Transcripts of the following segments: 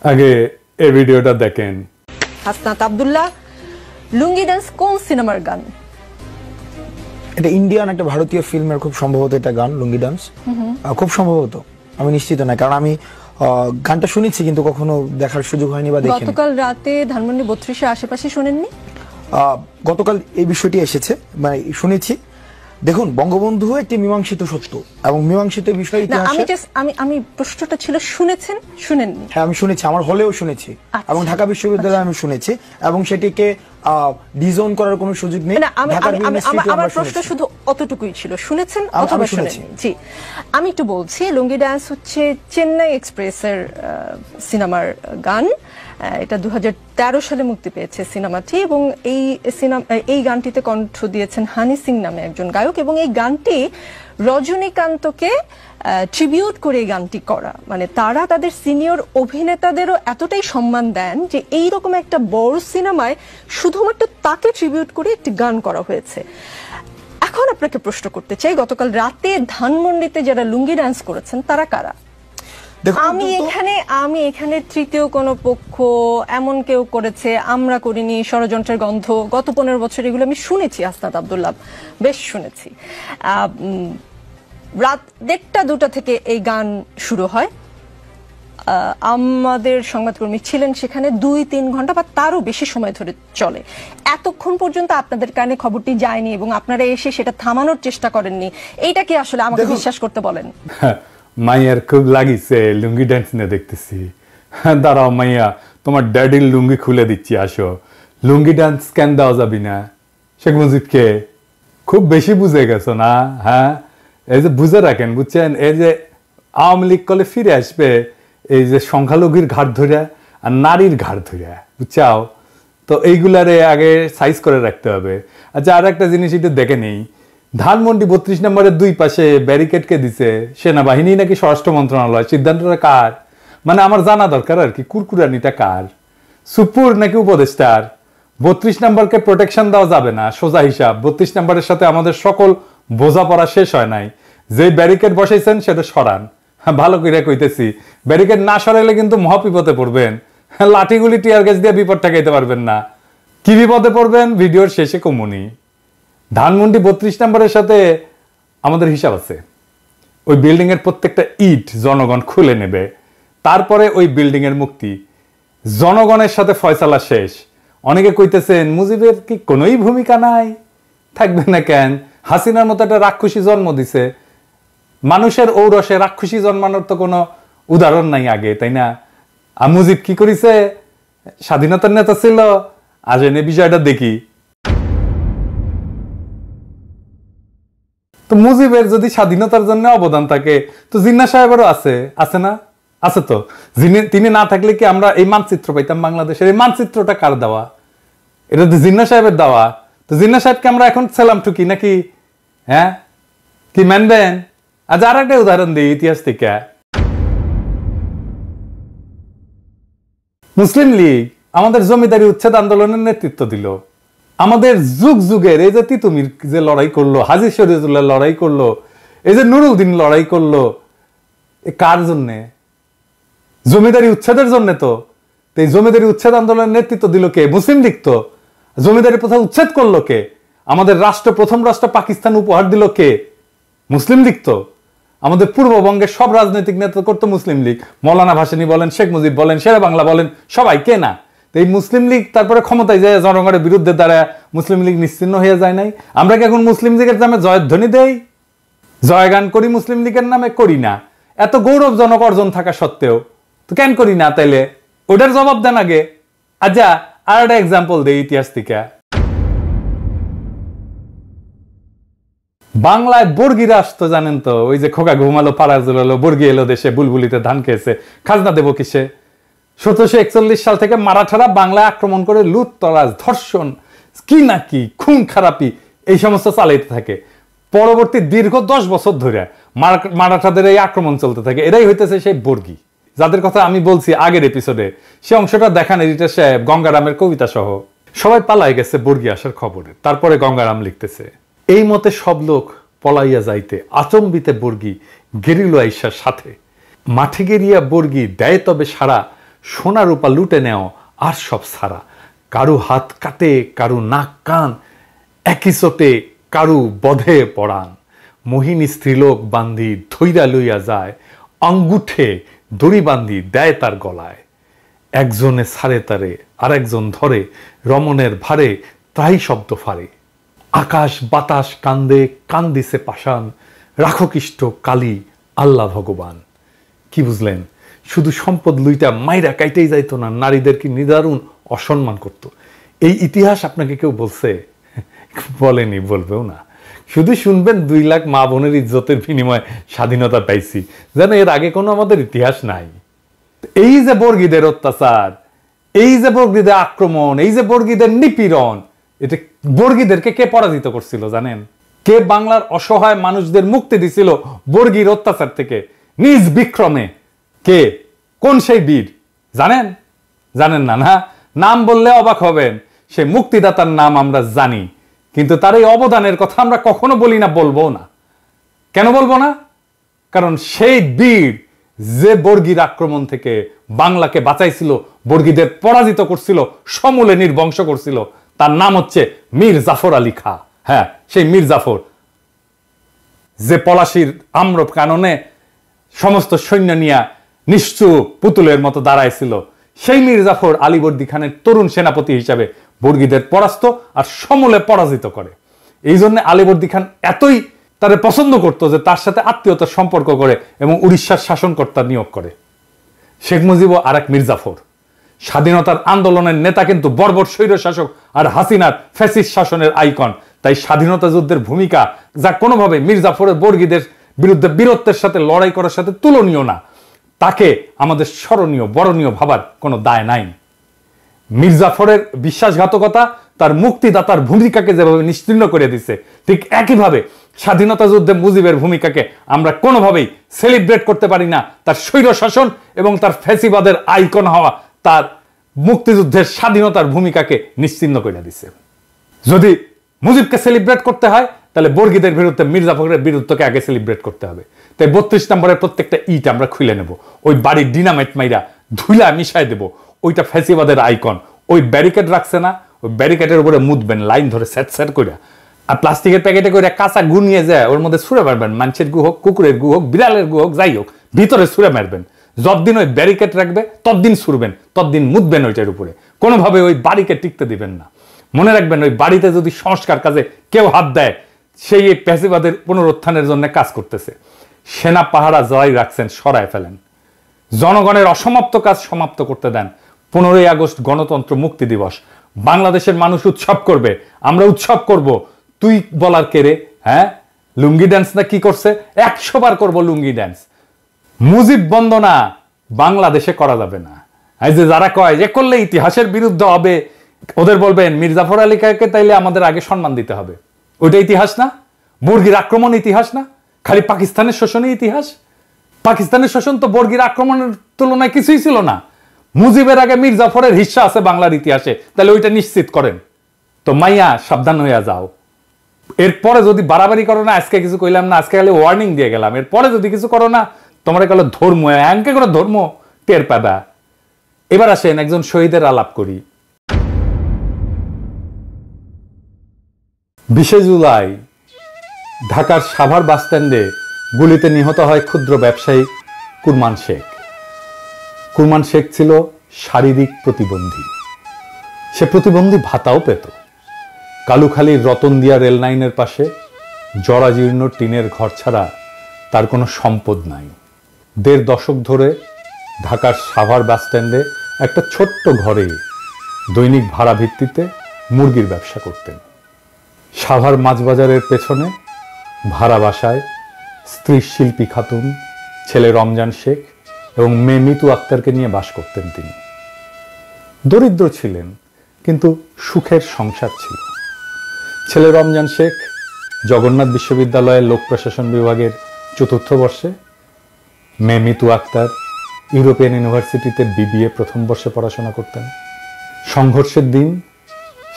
আগে এই ভিডিওটা দেখেন। হাসনাত আব্দুল্লাহ, লুঙ্গি ডান্স কোন সিনেমার গান? এটা ইন্ডিয়ান একটা ভারতীয় ফিল্মের খুব সম্ভবত এটা গান, লুঙ্গি ডান্স। খুব সম্ভবত, আমি নিশ্চিত না, কারণ আমি গানটা শুনেছি কিন্তু কখনো দেখার সুযোগ হয়নি বা দেখিনি। গতকাল রাতে ধানমন্ডি 32 এর আশেপাশে শুনেননি? গতকাল এই বিষয়টি এসেছে, মানে শুনেছি। দেখুন, বঙ্গবন্ধু একটি মীমাংসিত সত্য এবং মীমাংসিত বিষয় আমি প্রশ্নটা ছিল শুনেছেন শুনেননি? হ্যাঁ, আমি শুনেছি, আমার হলেও শুনেছি এবং ঢাকা বিশ্ববিদ্যালয়ে আমি শুনেছি এবং সেটিকে ডিজোন করার কোনো সুযোগ নেই। আমার প্রশ্ন শুধু অতটুকুই ছিল, শুনেছেন অথবা শুনেননি? জি, আমি একটু বলছি। লুঙ্গি ডান্স হচ্ছে চেন্নাই এক্সপ্রেসের সিনেমার গান। এটা 2013 সালে মুক্তি পেয়েছে সিনেমাটি, এবং এই গানটিতে কণ্ঠ দিয়েছেন হানি সিং নামে একজন গায়ক, এবং এই গানটি রজনীকান্তকে ট্রিবিউট করে এই গানটি করা। মানে তারা তাদের সিনিয়র অভিনেতাদেরও এতটাই সম্মান দেন যে এইরকম একটা বড় সিনেমায় শুধুমাত্র তাকে ট্রিবিউট করে একটি গান করা হয়েছে। এখন আপনাকে প্রশ্ন করতে চাই, গতকাল রাতে ধানমন্ডিতে যারা লুঙ্গি ডান্স করেছেন তারা কারা? আমি এখানে তৃতীয় কোনো পক্ষ এমন কেউ করেছে, আমরা করিনি, ষড়যন্ত্রের গন্ধ, গত 15 বছর এগুলো আমি শুনেছি। হাসনাত আব্দুল্লাহ, বেশ শুনেছি। রাত 1টা-2টা থেকে এই গান শুরু হয়। আমাদের সংবাদকর্মী ছিলেন সেখানে 2-3 ঘন্টা বা তারও বেশি সময় ধরে চলে। এতক্ষণ পর্যন্ত আপনাদের কানে খবরটি যায়নি এবং আপনারা এসে সেটা থামানোর চেষ্টা করেননি। এইটা কি আসলে আমাকে বিশ্বাস করতে বলেন? মাইয়ার খুব লাগিছে লুঙ্গি ডান্স নিয়ে দেখতেছি। দাঁড়াও মাইয়া, তোমার ড্যাডির লুঙ্গি খুলে দিচ্ছি, আসো। লুঙ্গি ডান্স কেন দেওয়া যাবি না? শেখ মুজিবকে খুব বেশি বুঝে গেছো না? হ্যাঁ, এই যে বুঝে রাখেন, বুঝছেন? এই যে আওয়ামী লীগ কলে ফিরে আসবে এই যে সংখ্যালঘুর ঘাট ধরিয়া আর নারীর ঘাট ধরিয়া, বুঝছাও? তো এইগুলারে আগে সাইজ করে রাখতে হবে। আচ্ছা, আর একটা জিনিস একটু দেখে নেই, ধানমন্ডি 32 নম্বরের 2 পাশে ব্যারিকেড কে দিছে? সেনাবাহিনী নাকি স্বরাষ্ট্র মন্ত্রণালয়? সিদ্ধান্তটা কার? মানে আমার জানা দরকার আর কি, কুরকুরানিটা কার? সুপুর নাকি উপদেষ্টার? 32 নম্বরকে প্রোটেকশন দেওয়া যাবে না, সোজা হিসাব। 32 নম্বরের সাথে আমাদের সকল বোঝাপড়া শেষ হয় নাই। যে ব্যারিকেড বসাইছেন সেটা সরান। হ্যাঁ, ভালো করে কইতেছি, ব্যারিকেড না সরাইলে কিন্তু মহাবিপদে পড়বেন। লাঠিগুলি টিয়ার গ্যাস দিয়ে বিপদ ঠেকাইতে পারবেন না। কি বিপদে পড়বেন ভিডিওর শেষে কমুনি। ধানমন্ডি 32 নম্বরের সাথে আমাদের হিসাব আছে। ওই বিল্ডিং এর প্রত্যেকটা ইট জনগণ খুলে নেবে, তারপরে ওই বিল্ডিং এর মুক্তি। জনগণের সাথে ফয়সালা শেষ। অনেকে কইতেছেন মুজিবের কি কোনোই ভূমিকা নাই? থাকবে না কেন? হাসিনার মতো একটা রাক্ষসী জন্ম দিছে। মানুষের ঔরসে রাক্ষসী জন্মানোর তো কোনো উদাহরণ নাই আগে, তাই না? আর মুজিব কি করিছে? স্বাধীনতার নেতা ছিল। আজ এনে বিষয়টা দেখি। তো মুজিবের যদি স্বাধীনতার জন্য অবদান থাকে, তো জিন্নাহ সাহেবেরও আছে না? আছে তো। তিনি না থাকলে কি আমরা এই মানচিত্র পাইতাম বাংলাদেশের? এই মানচিত্রটা কার দেওয়া? এটা তো জিন্নাহ সাহেবের দেওয়া। তো জিন্নাহ সাহেবকে আমরা এখন সেলাম ঠুকি নাকি? হ্যাঁ, কি মানবেন? আজ আর একটা উদাহরণ দিই ইতিহাস থেকে। মুসলিম লীগ আমাদের জমিদারি উচ্ছেদ আন্দোলনের নেতৃত্ব দিল। আমাদের যুগ যুগের এই যে তিতুমির যে লড়াই করলো, হাজী শরীয়তুল্লাহ লড়াই করলো, এই যে নুরুদ্দিন লড়াই করলো, এ কার জন্যে? জমিদারি উচ্ছেদের জন্য। তো এই জমিদারি উচ্ছেদ আন্দোলনের নেতৃত্ব দিল কে? মুসলিম লীগ। তো জমিদারি প্রথা উচ্ছেদ করলো কে? আমাদের প্রথম রাষ্ট্র পাকিস্তান উপহার দিল কে? মুসলিম লীগ। তো আমাদের পূর্ববঙ্গের সব রাজনৈতিক নেতা করতো মুসলিম লীগ। মৌলানা ভাসানী বলেন, শেখ মুজিব বলেন, শেরে বাংলা বলেন, সবাই কে না? এই মুসলিম লীগ তারপরে ক্ষমতায় যায় জনগণের বিরুদ্ধে দাঁড়ায় মুসলিম লীগ নিশ্চিহ্ন হয়ে যায় নাই? আমরা কি এখন মুসলিম লীগের নামে জয়ধ্বনি দেই, জয়গান করি? মুসলিম লীগের নামে করি না। এত গৌরবজনক অর্জন থাকা সত্ত্বেও তো কেন করি না? তাইলে ওটার জবাব দেন আগে। আচ্ছা, আর একটা এক্সাম্পল দেই ইতিহাস থেকে। বাংলায় বর্গিরা আসতো, জানেন তো? ওই যে খোকা ঘুমালো পাড়া জুলালো, বর্গি এলো দেশে, বুলবুলিতে ধান খেয়েছে, খাজনা দেবো কিসে? 1741 সাল থেকে মারাঠারা বাংলায় আক্রমণ করে লুটতরাজ, ধর্ষণ, কি নাকি খুন খারাপি এই সমস্ত চালাইতে থাকে। পরবর্তী দীর্ঘ 10 বছর ধরে মারাঠাদের এই আক্রমণ চলতে থাকে। এরাই হইতেছে সেই বর্গি যাদের কথা আমি বলছি আগের এপিসোডে। সে অংশটা দেখান এডিটর সাহেব, গঙ্গারামের কবিতা সহ। সবাই পালাই গেছে বর্গি আসার খবরে। তারপরে গঙ্গারাম লিখতেছে, এই মতে সব লোক পলাইয়া যাইতে আচম্বিতে বর্গি গেরিল আইসার সাথে। মাঠে গেরিয়া বর্গি দেয় তবে সারা, সোনা রূপা লুটে নেও আর সব সারা, কারু হাত কাটে কারু নাক কান, একই চোটে কারু বধে পড়ান, মোহিনী স্ত্রীলোক বান্ধি ধৈরা লইয়া যায়, আঙ্গুঠে দড়ি বান্ধি দেয় তার গলায়, একজনে ছাড়ে তারে আর একজন ধরে, রমণের ভারে তাই শব্দ ফারে, আকাশ বাতাস কান্দে কান্দিছে পাষাণ, রাখো কৃষ্ট কালী আল্লাহ ভগবান। কি বুঝলেন? শুধু সম্পদ লুইটা মাইরা কাইতেই যাইতো না, নারীদেরকে নিদারুণ অসম্মান করত। এই ইতিহাস আপনাকে কেউ বলছে? বলেনি, বলবেও না। শুধু শুনবেন 2 লাখ মা বোনের ইজ্জতের বিনিময়ে স্বাধীনতা পাইছি, যেন এর আগে কোনো আমাদের ইতিহাস নাই। এই যে বর্গীদের অত্যাচার, এই যে বর্গীদের আক্রমণ, এই যে বর্গীদের নিপীড়ন, এটা বর্গীদেরকে কে পরাজিত করছিল জানেন? কে বাংলার অসহায় মানুষদের মুক্তি দিছিল বর্গীর অত্যাচার থেকে নিজ বিক্রমে? কে? কোন সেই বীর জানেন? জানেন না? না, নাম বললে অবাক হবেন। সে মুক্তিদাতার নাম আমরা জানি, কিন্তু তার এই অবদানের কথা আমরা কখনো বলি না, বলবো না। কেন বলবো না? কারণ সেই বীর যে বর্গীর আক্রমণ থেকে বাংলাকে বাঁচাইছিল, বর্গীদের পরাজিত করছিল, সমূলে নির্বংশ করছিল, তার নাম হচ্ছে মীর জাফর আলী খাঁ। হ্যাঁ, সেই মীর জাফর, যে পলাশির আম্র কাননে সমস্ত সৈন্য নিয়ে নিশ্চুপ পুতুলের মতো দাঁড়াইছিল, সেই মীর জাফর আলীবর্দী খানের তরুণ সেনাপতি হিসাবে বর্গীদের পরাস্ত আর সমূলে পরাজিত করে। এই জন্য আলীবর্দী খান এতই তারে পছন্দ করতো যে তার সাথে আত্মীয়তার সম্পর্ক করে এবং উড়িষ্যার শাসনকর্তা নিয়োগ করে। শেখ মুজিবও আর এক মীর জাফর। স্বাধীনতার আন্দোলনের নেতা কিন্তু বর্বর স্বৈর শাসক আর হাসিনার ফ্যাসিস্ট শাসনের আইকন। তাই স্বাধীনতা যুদ্ধের ভূমিকা যা কোনোভাবে মীর জাফরের বর্গীদের বিরুদ্ধে বীরত্বের সাথে লড়াই করার সাথে তুলনীয় না, তাকে আমাদের স্মরণীয় বরণীয় ভাবার কোনো দায় নাই। মীর জাফরের বিশ্বাসঘাতকতা তার মুক্তিদাতার ভূমিকাকে যেভাবে নিশ্চিহ্ন করে দিচ্ছে, ঠিক একইভাবে স্বাধীনতা যুদ্ধে মুজিবের ভূমিকাকে আমরা কোনোভাবেই সেলিব্রেট করতে পারি না। তার স্বৈর শাসন এবং তার ফ্যাসিবাদের আইকন হওয়া তার মুক্তিযুদ্ধের স্বাধীনতার ভূমিকাকে নিশ্চিহ্ন করে দিচ্ছে। যদি মুজিবকে সেলিব্রেট করতে হয়, তাহলে বর্গীদের বিরুদ্ধে মীর জাফরের বিরুদ্ধকে আগে সেলিব্রেট করতে হবে। তাই 32 নম্বরের প্রত্যেকটা ইট আমরা খুলে নেব, ওই বাড়ির ডিনামাইট মাইরা ধুলা মিশাই দেব। ওইটা ফ্যাসিবাদের আইকন। ওই ব্যারিকেড রাখছে না, ওই ব্যারিকেডের উপরে মুদবেন লাইন ধরে স্যাট স্যাট করে, আর প্লাস্টিকের প্যাকেটে করে কাঁচা গু নিয়ে যায় ওর মধ্যে ছুঁড়ে মারবেন। মানুষের গু হোক, কুকুরের গু হোক, বিড়ালের গু হোক, যাই হোক, ভিতরে ছুঁড়ে মারবেন। যতদিন ওই ব্যারিকেড রাখবে ততদিন ছুড়বেন, ততদিন মুদবেন ওইটার উপরে। কোনোভাবে ওই বাড়িকে টিকতে দিবেন না। মনে রাখবেন, ওই বাড়িতে যদি সংস্কার কাজে কেউ হাত দেয়, সেই এই ফ্যাসিবাদের পুনরুত্থানের জন্য কাজ করতেছে। সেনা পাহারা জয় রাখছেন, সরায় ফেলেন। জনগণের অসমাপ্ত কাজ সমাপ্ত করতে দেন। 15ই আগস্ট গণতন্ত্র মুক্তি দিবস, বাংলাদেশের মানুষ উৎসব করবে, আমরা উৎসব করব। তুই বলার কে রে? হ্যাঁ, লুঙ্গি ড্যান্স না কি করছে? 100 বার করবো লুঙ্গি ড্যান্স। মুজিব বন্দনা বাংলাদেশে করা যাবে না। এই যে যারা কয় যে করলে ইতিহাসের বিরুদ্ধে হবে, ওদের বলবেন মীর জাফর আলী খাঁকে তাইলে আমাদের আগে সম্মান দিতে হবে। ওইটা ইতিহাস না? বর্গীর আক্রমণ ইতিহাস না? খালি পাকিস্তানের শোষণই ইতিহাস? পাকিস্তানের শোষণ তো বর্গীর আক্রমণের তুলনায় কিছুই ছিল না। মুজিবের আগে মীর জাফরের হিস্সা আছে বাংলার ইতিহাসে, তাহলে ওইটা নিশ্চিত করেন। তো মাইয়া সাবধান হইয়া যাও। এরপরে যদি বাড়াবাড়ি করো না, আজকে কিছু কইলাম না, আজকে খালি ওয়ার্নিং দিয়ে গেলাম, এরপরে যদি কিছু করো না, তোমার কালে ধর্ম এমকে করে ধর্ম টের পাবা। এবার আসেন একজন শহীদের আলাপ করি। 20 জুলাই ঢাকার সাভার বাসস্ট্যান্ডে গুলিতে নিহত হয় ক্ষুদ্র ব্যবসায়ী কুরমান শেখ। কুরমান শেখ ছিল শারীরিক প্রতিবন্ধী। সে প্রতিবন্ধী ভাতাও পেত। কালুখালীর রতনদিয়া রেল লাইনের পাশে জরাজীর্ণ টিনের ঘর ছাড়া তার কোনো সম্পদ নাই। 1.5 দশক ধরে ঢাকার সাভার বাসস্ট্যান্ডে একটা ছোট্ট ঘরে দৈনিক ভাড়া ভিত্তিতে মুরগির ব্যবসা করতেন। সাভার মাছবাজারের পেছনে ভাড়া বাসায় স্ত্রী শিল্পী খাতুন, ছেলে রমজান শেখ এবং মেয়ে মিতু আক্তারকে নিয়ে বাস করতেন তিনি। দরিদ্র ছিলেন, কিন্তু সুখের সংসার ছিল। ছেলে রমজান শেখ জগন্নাথ বিশ্ববিদ্যালয়ের লোক প্রশাসন বিভাগের 4র্থ বর্ষে, মেয়ে মিতু আক্তার ইউরোপিয়ান ইউনিভার্সিটিতে BBA 1ম বর্ষে পড়াশোনা করতেন। সংঘর্ষের দিন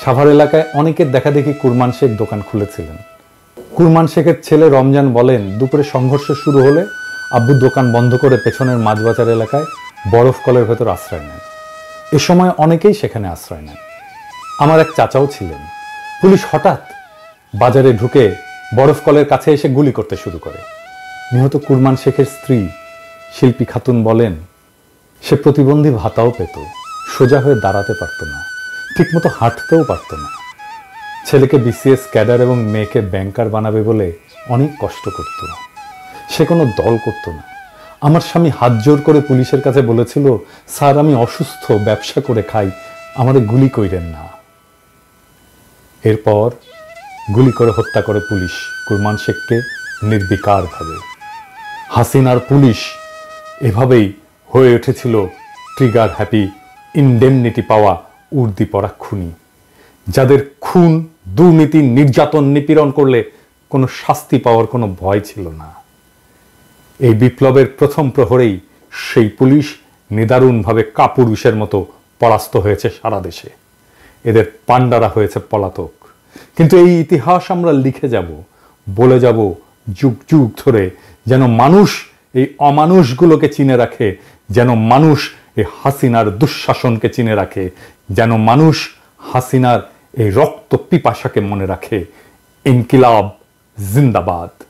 সাভার এলাকায় অনেকের দেখাদেখি কুরমান শেখ দোকান খুলেছিলেন। কুরমান শেখের ছেলে রমজান বলেন, দুপুরে সংঘর্ষ শুরু হলে আব্বু দোকান বন্ধ করে পেছনের মাছবাজার এলাকায় বরফ কলের ভেতর আশ্রয় নেন। এ সময় অনেকেই সেখানে আশ্রয় নেন। আমার এক চাচাও ছিলেন। পুলিশ হঠাৎ বাজারে ঢুকে বরফ কলের কাছে এসে গুলি করতে শুরু করে। নিহত কুরমান শেখের স্ত্রী শিল্পী খাতুন বলেন, সে প্রতিবন্ধী ভাতাও পেত, সোজা হয়ে দাঁড়াতে পারত না, ঠিকমতো হাঁটতেও পারত না। ছেলেকে বিসিএস ক্যাডার এবং মেয়েকে ব্যাংকার বানাবে বলে অনেক কষ্ট করত। সে কোনো দল করত না। আমার স্বামী হাত জোর করে পুলিশের কাছে বলেছিল, স্যার আমি অসুস্থ, ব্যবসা করে খাই, আমাদের গুলি কইরেন না। এরপর গুলি করে হত্যা করে পুলিশ কুরমান শেখকে নির্বিকারভাবে। হাসিনার পুলিশ এভাবেই হয়ে উঠেছিল ট্রিগার হ্যাপি, ইনডেমনিটি পাওয়া উর্দি পরা খুনি, যাদের খুন, দুর্নীতি, নির্যাতন, নিপীড়ন করলে কোনো শাস্তি পাওয়ার কোনো ভয় ছিল না। এই বিপ্লবের প্রথম প্রহরেই সেই পুলিশ নিদারুণভাবে কাপুরুষের মতো পরাস্ত হয়েছে সারা দেশে। এদের পান্ডারা হয়েছে পলাতক। কিন্তু এই ইতিহাস আমরা লিখে যাব, বলে যাব যুগ যুগ ধরে, যেন মানুষ এই অমানুষগুলোকে চিনে রাখে, যেন মানুষ এই হাসিনার দুঃশাসনকে চিনে রাখে, যেন মানুষ হাসিনার এই রক্ত পিপাসাকে মনে রাখে। ইনকিলাব জিন্দাবাদ।